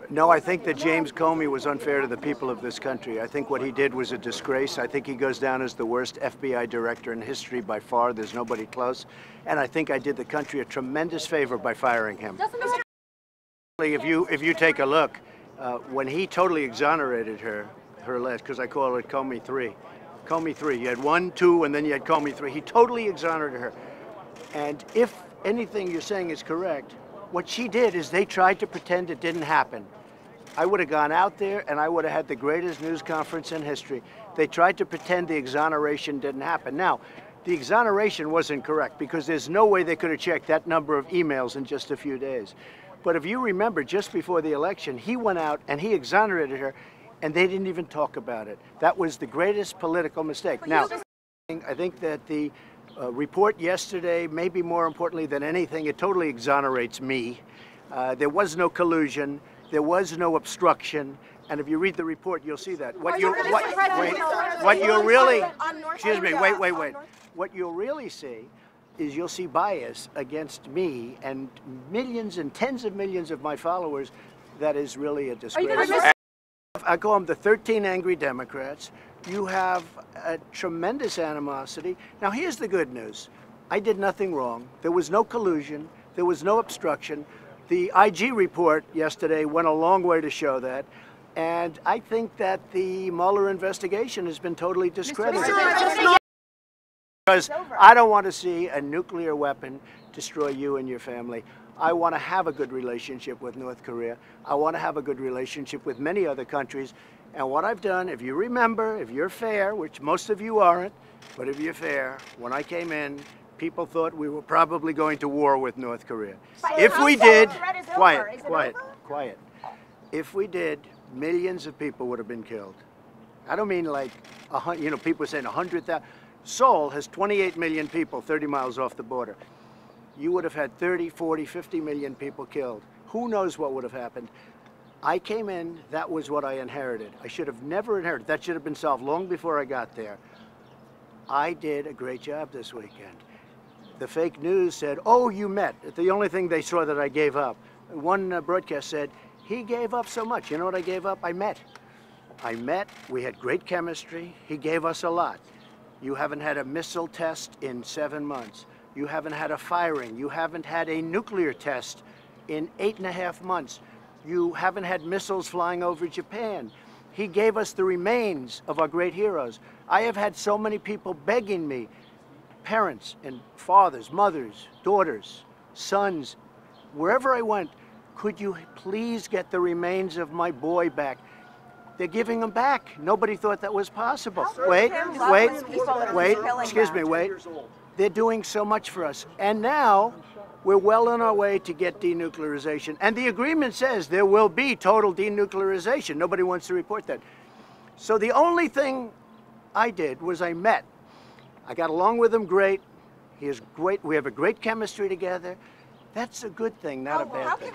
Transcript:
No, I think that James Comey was unfair to the people of this country. I think what he did was a disgrace. I think he goes down as the worst FBI director in history by far. There's nobody close. And I think I did the country a tremendous favor by firing him. If you take a look, when he totally exonerated her last, because I call it Comey 3. Comey 3. You had 1, 2, and then you had Comey 3. He totally exonerated her. And if anything you're saying is correct, what she did is they tried to pretend it didn't happen. I would have gone out there and I would have had the greatest news conference in history. They tried to pretend the exoneration didn't happen. Now, the exoneration wasn't correct because there's no way they could have checked that number of emails in just a few days. But if you remember, just before the election, he went out and he exonerated her and they didn't even talk about it. That was the greatest political mistake. Now, I think that the report yesterday, maybe more importantly than anything, it totally exonerates me. There was no collusion. There was no obstruction. And if you read the report, you'll see that. What you'll really see is you'll see bias against me and millions and tens of millions of my followers. That is really a disgrace. I call them the 13 angry Democrats. You have a tremendous animosity. Now, here's the good news. I did nothing wrong. There was no collusion. There was no obstruction. The IG report yesterday went a long way to show that. And I think that the Mueller investigation has been totally discredited. Because I don't want to see a nuclear weapon destroy you and your family. I want to have a good relationship with North Korea. I want to have a good relationship with many other countries. And what I've done, if you remember, if you're fair, which most of you aren't, but if you're fair, when I came in, people thought we were probably going to war with North Korea. If we did, quiet. If we did, millions of people would have been killed. I don't mean like, people saying 100,000. Seoul has 28 million people 30 miles off the border. You would have had 30, 40, 50 million people killed. Who knows what would have happened? I came in, that was what I inherited. I should have never inherited. That should have been solved long before I got there. I did a great job this weekend. The fake news said, oh, you met. The only thing they saw that I gave up. One broadcast said, he gave up so much. You know what I gave up? I met. We had great chemistry. He gave us a lot. You haven't had a missile test in 7 months. You haven't had a firing. You haven't had a nuclear test in 8.5 months. You haven't had missiles flying over Japan. He gave us the remains of our great heroes. I have had so many people begging me, parents and fathers, mothers, daughters, sons, wherever I went, could you please get the remains of my boy back? They're giving them back. Nobody thought that was possible. Wait, excuse me, wait. They're doing so much for us. And now we're well on our way to get denuclearization. And the agreement says there will be total denuclearization. Nobody wants to report that. So the only thing I did was I met. I got along with him great. He is great. We have a great chemistry together. That's a good thing, not a bad thing.